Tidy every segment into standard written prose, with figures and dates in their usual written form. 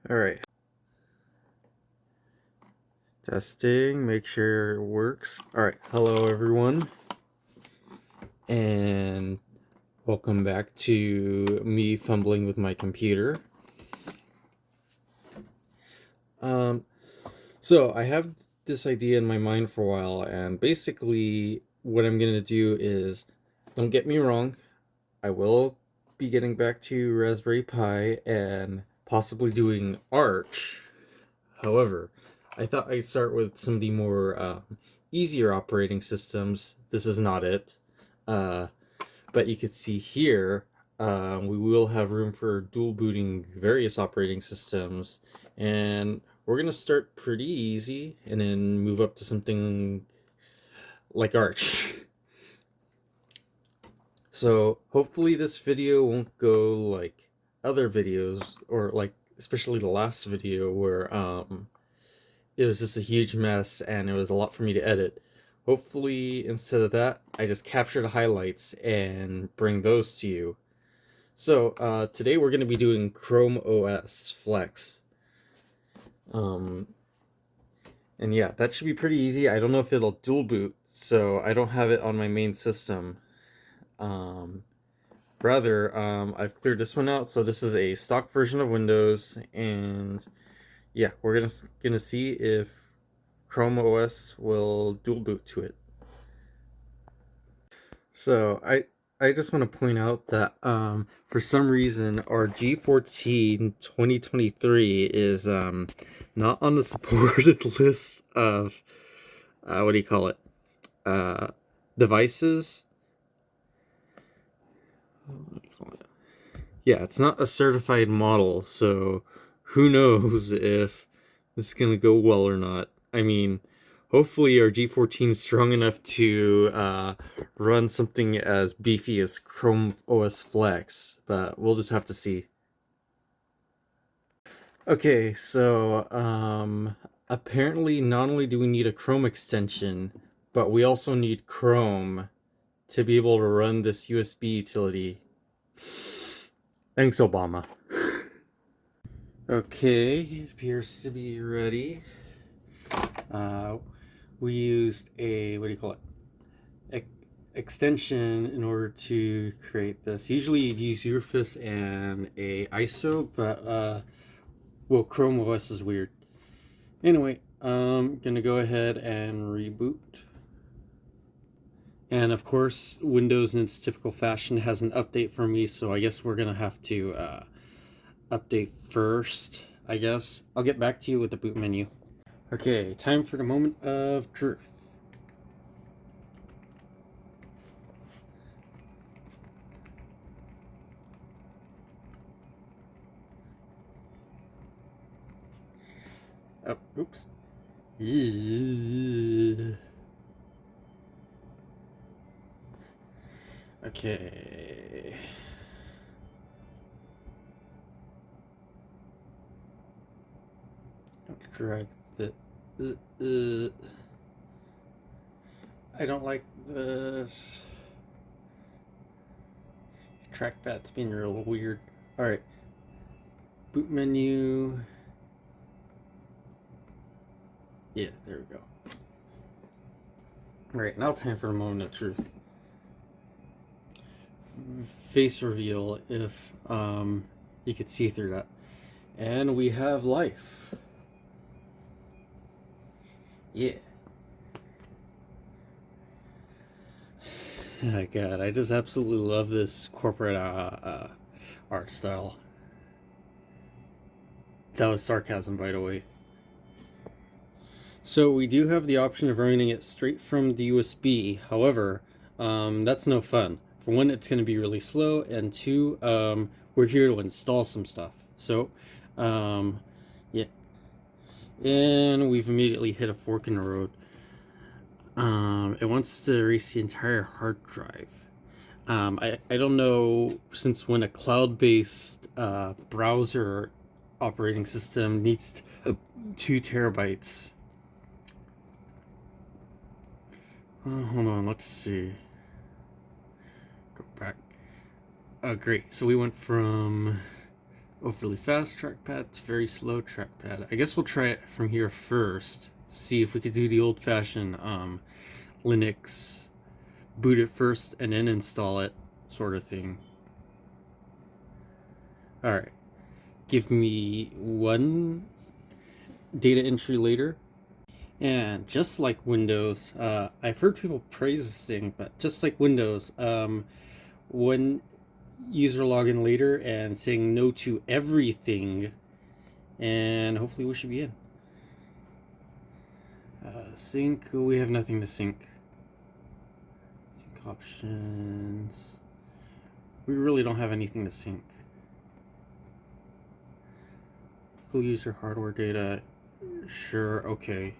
All right. Testing, make sure it works. All right. Hello, everyone. And welcome back to me fumbling with my computer. So I have this idea in my mind for a while, and basically what I'm going to do is, don't get me wrong, I will be getting back to Raspberry Pi and possibly doing Arch. However, I thought I'd start with some of the more easier operating systems. This is not it. But you can see here, we will have room for dual booting various operating systems. And we're going to start pretty easy and then move up to something like Arch. So hopefully this video won't go like other videos, or like especially the last video where it was just a huge mess and it was a lot for me to edit. Hopefully instead of that, I just capture the highlights and bring those to you. So today we're going to be doing Chrome OS Flex. And yeah, that should be pretty easy. I don't know if it'll dual boot, so I don't have it on my main system. I've cleared this one out, so this is a stock version of Windows, and yeah, we're gonna see if Chrome OS will dual boot to it. So I just want to point out that for some reason our G14 2023 is not on the supported list of what do you call it, devices. Yeah, it's not a certified model, so who knows if this is gonna go well or not. I mean, hopefully our G14 is strong enough to run something as beefy as Chrome OS Flex, but we'll just have to see. Okay, so apparently not only do we need a Chrome extension, but we also need Chrome to be able to run this USB utility. Thanks, Obama. Okay, it appears to be ready. We used a, what do you call it, extension in order to create this. Usually you'd use UFS and a ISO, but well, Chrome OS is weird. Anyway, I'm gonna go ahead and reboot. And of course, Windows in its typical fashion has an update for me, so I guess we're gonna have to update first, I guess. I'll get back to you with the boot menu. Okay, time for the moment of truth. Oh, oops. Okay. Drag the. I don't like this. Trackpad's being real weird. Alright. Boot menu. Yeah, there we go. Alright, now time for a moment of truth. Face reveal, if you could see through that. And we have life. Yeah. Oh god, I just absolutely love this corporate art style. That was sarcasm, by the way. So we do have the option of running it straight from the USB. However, that's no fun. For one, it's going to be really slow, and two, we're here to install some stuff. So, yeah. And we've immediately hit a fork in the road. It wants to erase the entire hard drive. I don't know since when a cloud-based browser operating system needs 2 terabytes. Hold on, let's see. Go back. Oh, great. So we went from overly fast trackpad to very slow trackpad. I guess we'll try it from here first. See if we could do the old-fashioned Linux boot it first and then install it sort of thing. Alright. Give me one data entry later. And just like Windows, I've heard people praise this thing, but just like Windows, when user login later and saying no to everything, and hopefully we should be in. Sync, we have nothing to sync. Sync options. We really don't have anything to sync. Local user hardware data. Sure, okay.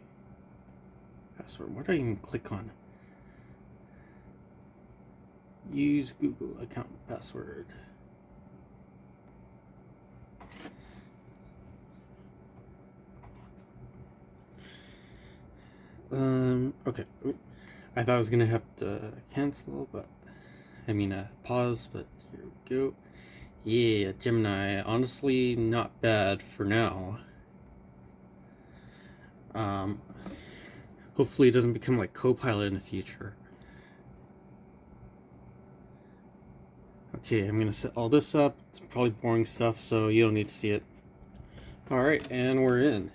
Password. What do I even click on? Use Google account password. Okay. I thought I was gonna have to cancel, but I mean pause, but here we go. Yeah, Gemini, honestly not bad for now. Hopefully it doesn't become like Copilot in the future. Okay, I'm gonna set all this up. It's probably boring stuff, so you don't need to see it. Alright, and we're in.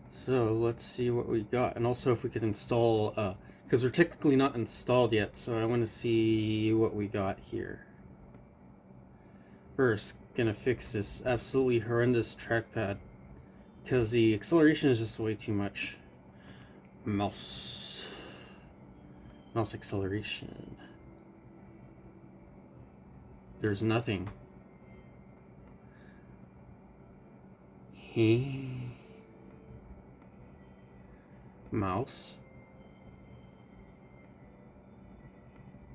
So let's see what we got, and also if we could install, because we're technically not installed yet, so I want to see what we got here. First, gonna fix this absolutely horrendous trackpad, because the acceleration is just way too much. Mouse acceleration. There's nothing. Mouse.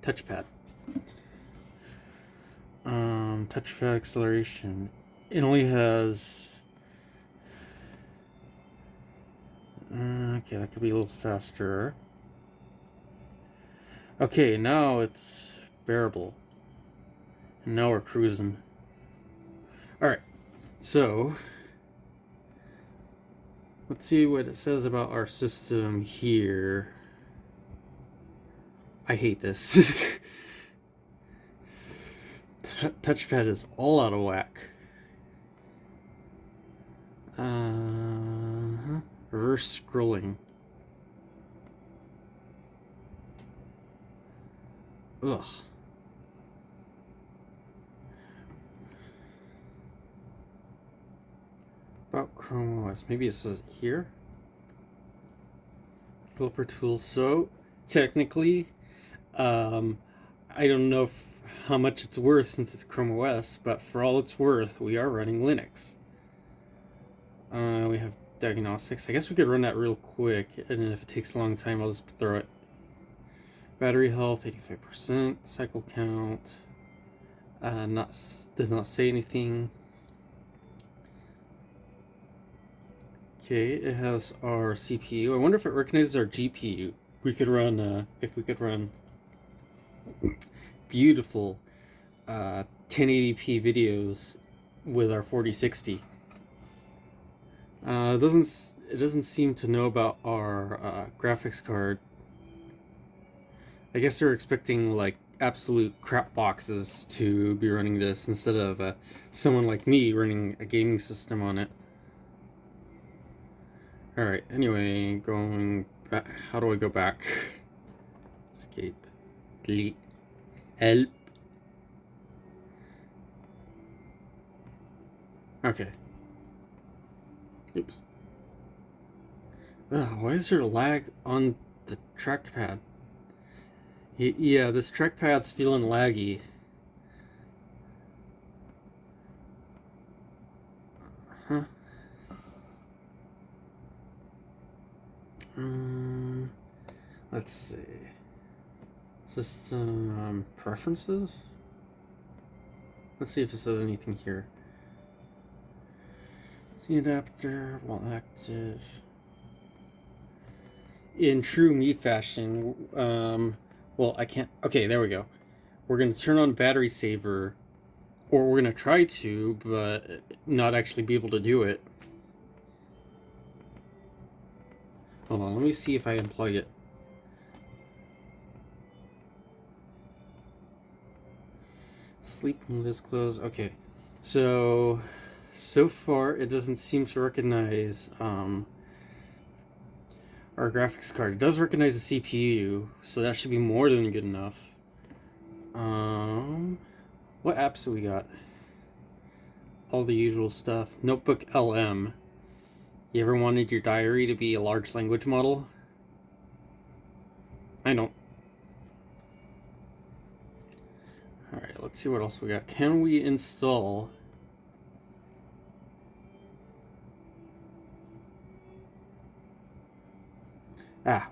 Touchpad. Touchpad acceleration. It only has... okay, that could be a little faster. Okay, now it's bearable. And now we're cruising. Alright, so... let's see what it says about our system here. I hate this. Touchpad is all out of whack. Reverse scrolling. Ugh. About Chrome OS. Maybe it says here. Developer tools. So technically, I don't know how much it's worth since it's Chrome OS, but for all it's worth, we are running Linux. We have diagnostics. I guess we could run that real quick, and then if it takes a long time, I'll just throw it. Battery health, 85%. Cycle count. Does not say anything. Okay, it has our CPU. I wonder if it recognizes our GPU. We could run, if we could run beautiful 1080p videos with our 4060. It doesn't seem to know about our graphics card. I guess they're expecting like absolute crap boxes to be running this instead of someone like me running a gaming system on it. Alright, anyway, going back. How do I go back? Escape. Delete. Help. Okay. Oops. Why is there lag on the trackpad? Yeah, this trackpad's feeling laggy. Huh? Let's see. System preferences? Let's see if it says anything here. C adapter, while active. In true me fashion, well, I can't. Okay, there we go. We're going to turn on battery saver Or we're gonna try to, but not actually be able to do it. Hold on, let me see if I unplug it. Sleep mode is closed. Okay, so far it doesn't seem to recognize our graphics card. It does recognize the CPU, so that should be more than good enough. What apps do we got? All the usual stuff. Notebook LM. You ever wanted your diary to be a large language model? I know. Alright, let's see what else we got. Can we install...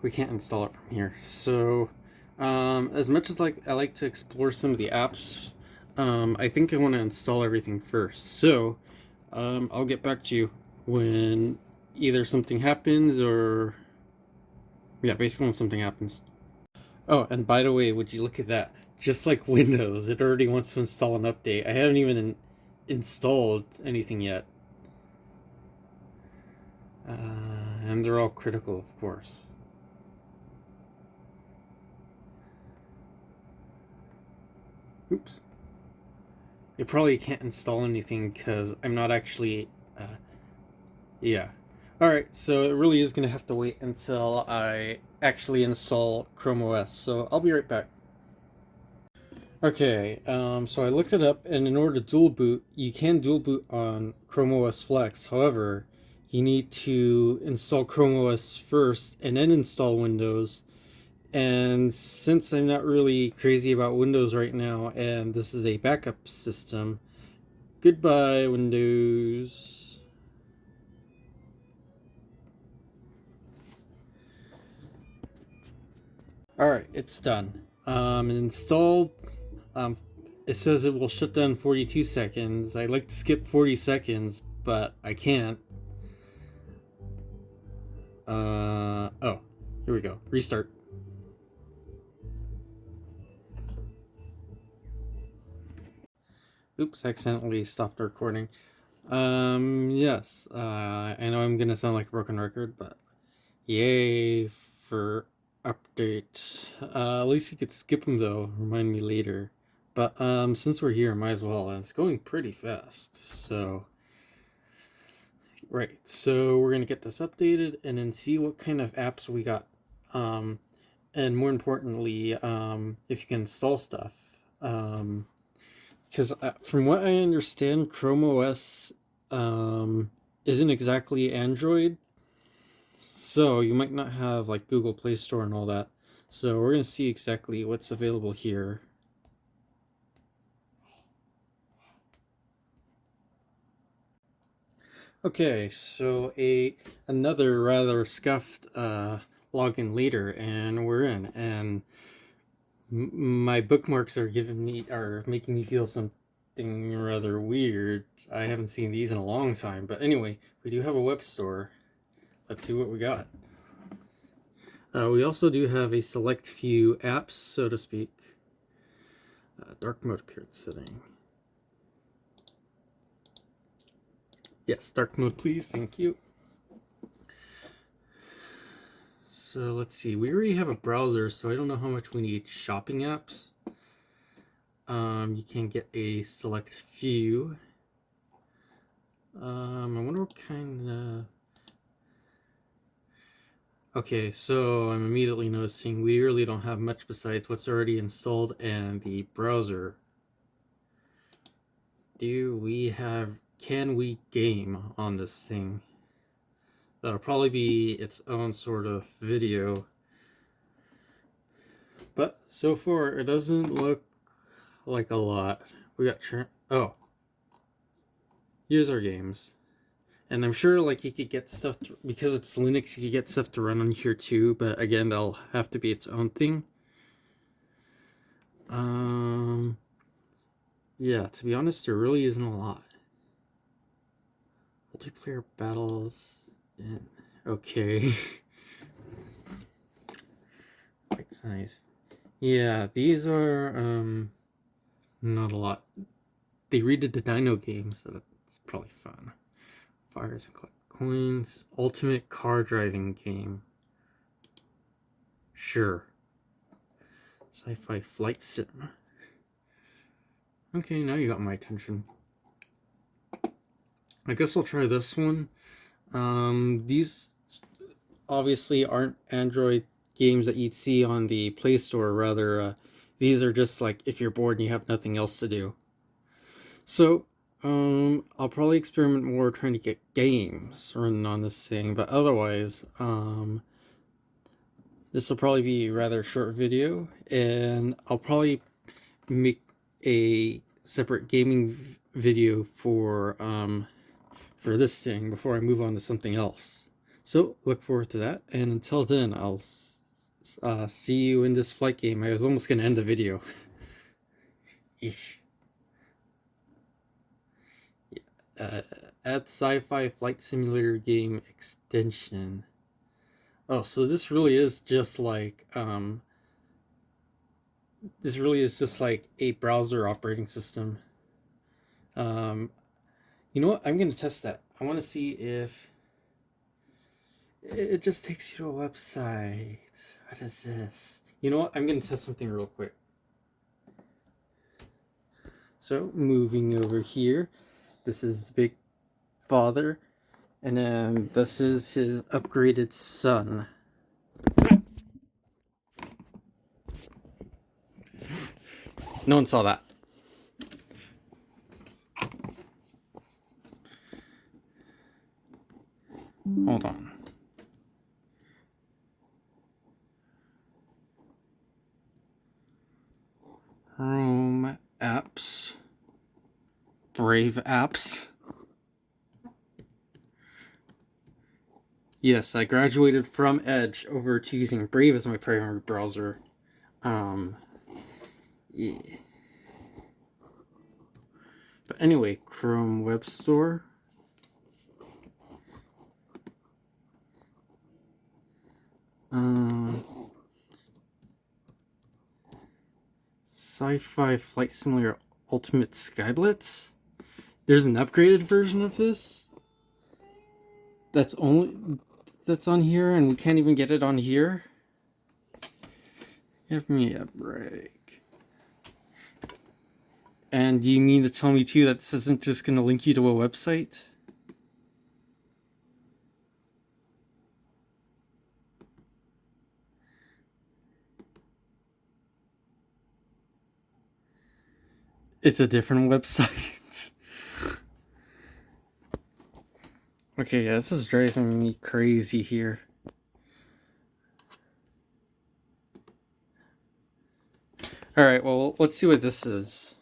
we can't install it from here. So, as much as I like to explore some of the apps, I think I want to install everything first. So, I'll get back to you when either something happens or... Yeah, basically when something happens. Oh, and by the way, would you look at that? Just like Windows, it already wants to install an update. I haven't even installed anything yet. And they're all critical, of course. Oops. It probably can't install anything because I'm not actually... yeah. Alright, so it really is going to have to wait until I actually install Chrome OS. So I'll be right back. Okay, so I looked it up, and in order to dual boot, you can dual boot on Chrome OS Flex. However, you need to install Chrome OS first and then install Windows. And since I'm not really crazy about Windows right now, and this is a backup system, goodbye, Windows. Alright, it's done. Installed. It says it will shut down 42 seconds. I like to skip 40 seconds, but I can't. Oh, here we go. Restart. Oops, accidentally stopped recording. Yes, I know I'm gonna sound like a broken record, but yay for update. At least you could skip them though, remind me later. But, since we're here, might as well, and it's going pretty fast, so... Right, so we're gonna get this updated and then see what kind of apps we got. And more importantly, if you can install stuff. Because from what I understand, Chrome OS isn't exactly Android, so you might not have like Google Play Store and all that. So we're gonna see exactly what's available here. Okay, so another rather scuffed login later, and we're in, and my bookmarks are making me feel something rather weird. I haven't seen these in a long time, but anyway, we do have a web store. Let's see what we got. We also do have a select few apps, so to speak. Dark mode appearance setting. Yes, dark mode, please. Thank you. So let's see. We already have a browser, so I don't know how much we need shopping apps. You can get a select few. I wonder what kind of... Okay, so I'm immediately noticing we really don't have much besides what's already installed and the browser. Can we game on this thing? That'll probably be its own sort of video. But so far, it doesn't look like a lot. We got here's our games. And I'm sure like you could get stuff because it's Linux, you could get stuff to run on here too, but again, that'll have to be its own thing. Yeah, to be honest, there really isn't a lot. Multiplayer battles, okay. That's nice. Yeah, these are not a lot. they redid the Dino game, so that's probably fun. Fires and collect coins. Ultimate car driving game. Sure. Sci-fi flight sim. Okay, now you got my attention. I guess I'll try this one. These obviously aren't Android games that you'd see on the Play Store. Rather, these are just like if you're bored and you have nothing else to do. So, I'll probably experiment more trying to get games running on this thing, but otherwise, this will probably be a rather short video, and I'll probably make a separate gaming video for this thing before I move on to something else. So look forward to that, and until then, I'll see you in this flight game. I was almost going to end the video. Add sci-fi flight simulator game extension. Oh, so this really is just like a browser operating system. You know what? I'm gonna test that. I want to see if it just takes you to a website. What is this? You know what? I'm gonna test something real quick. So moving over here, this is the big father, and then this is his upgraded son. No one saw that. Hold on. Chrome apps. Brave apps. Yes, I graduated from Edge over to using Brave as my primary browser. Yeah. But anyway, Chrome Web Store. Sci-fi Flight Simulator Ultimate Skyblitz. There's an upgraded version of this. That's on here, and we can't even get it on here. Give me a break. And do you mean to tell me too that this isn't just going to link you to a website? It's a different website. Okay, yeah, this is driving me crazy here. Alright, well, let's see what this is.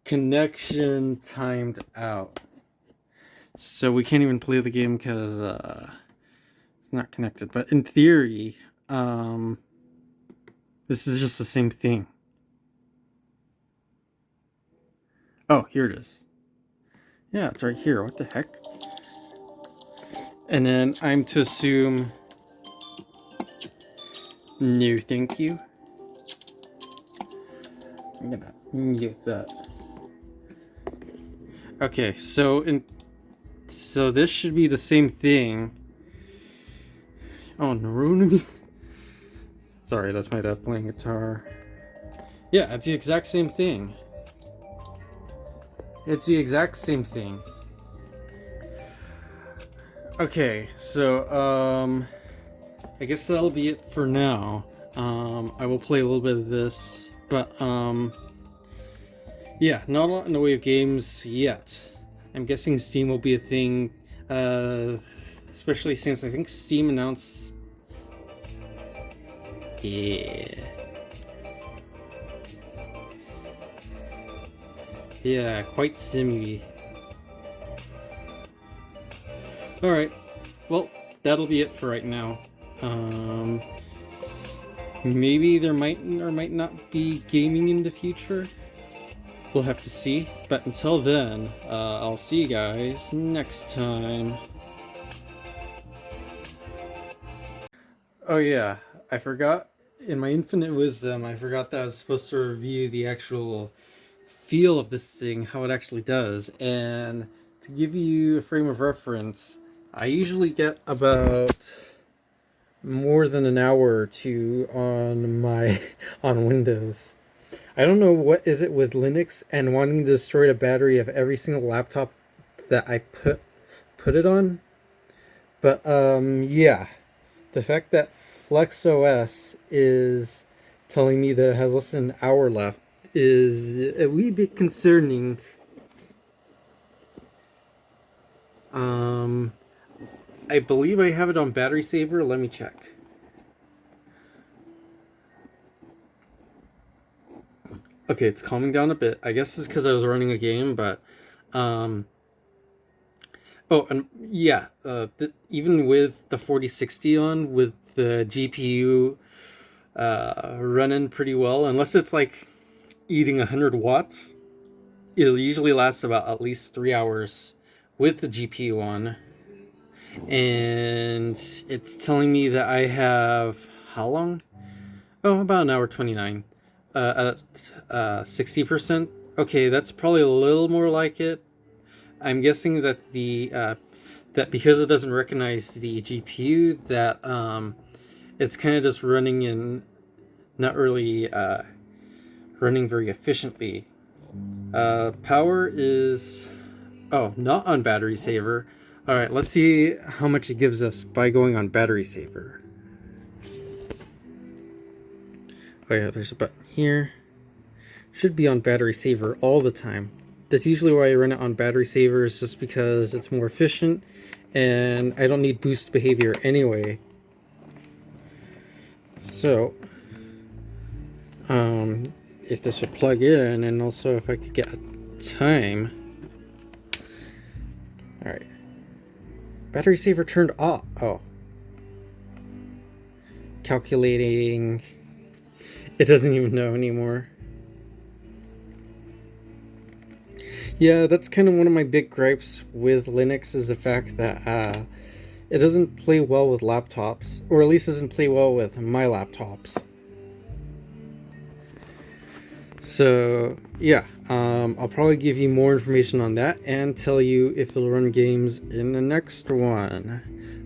Connection timed out. So we can't even play the game because it's not connected. But in theory, this is just the same thing. Oh, here it is. Yeah, it's right here. What the heck? And then I'm to assume... No, thank you. I'm gonna mute that. Okay, so this should be the same thing. Oh, Naruni. Sorry, that's my dad playing guitar. Yeah, it's the exact same thing. It's the exact same thing. Okay, so I guess that'll be it for now. I will play a little bit of this, but yeah, not a lot in the way of games yet. I'm guessing Steam will be a thing, especially since I think Steam announced... Yeah, quite simmy. Alright, well, that'll be it for right now. Maybe there might or might not be gaming in the future. We'll have to see. But until then, I'll see you guys next time. Oh yeah, I forgot in my infinite wisdom, I forgot that I was supposed to review the actual feel of this thing, how it actually does. And to give you a frame of reference, I usually get about more than an hour or two on my on Windows. I don't know what is it with Linux and wanting to destroy the battery of every single laptop that I put it on. But yeah, the fact that FlexOS is telling me that it has less than an hour left is a wee bit concerning. I believe I have it on battery saver. Let me check. Okay, it's calming down a bit. I guess it's because I was running a game, but oh, and yeah, even with the 4060 on, with the GPU running pretty well, unless it's like eating 100 watts, it usually lasts about at least 3 hours with the GPU on. And it's telling me that I have how long? Oh, about an hour 29 at 60%. Okay, that's probably a little more like it. I'm guessing that that because it doesn't recognize the GPU, that it's kind of just running in, not really running very efficiently. Power is, oh, not on battery saver. All right, let's see how much it gives us by going on battery saver. Oh yeah, there's a button here. Should be on battery saver all the time. That's usually why I run it on battery saver, is just because it's more efficient and I don't need boost behavior anyway. So, if this would plug in, and also if I could get a time. All right. Battery saver turned off. Oh. Calculating. It doesn't even know anymore. Yeah, that's kind of one of my big gripes with Linux, is the fact that it doesn't play well with laptops, or at least doesn't play well with my laptops. So yeah, I'll probably give you more information on that and tell you if it'll run games in the next one.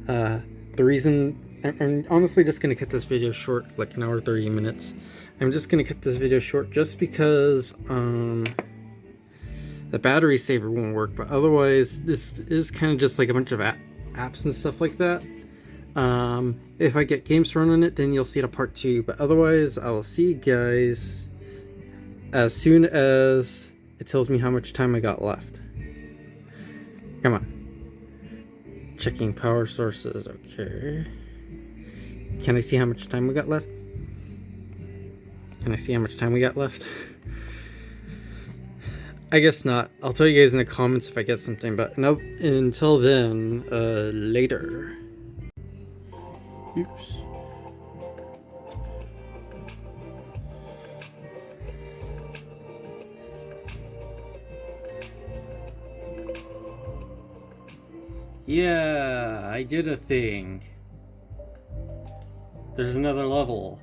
The reason I'm honestly just gonna cut this video short, like an hour 30 minutes. I'm just gonna cut this video short just because the battery saver won't work, but otherwise this is kind of just like a bunch of apps and stuff like that. If I get games to run on it, then you'll see it a part 2, but otherwise I will see you guys as soon as it tells me how much time I got left. Come on. Checking power sources. Okay. Can I see how much time we got left? Can I see how much time we got left? I guess not. I'll tell you guys in the comments if I get something, but until then, later. Oops. Yeah, I did a thing. There's another level.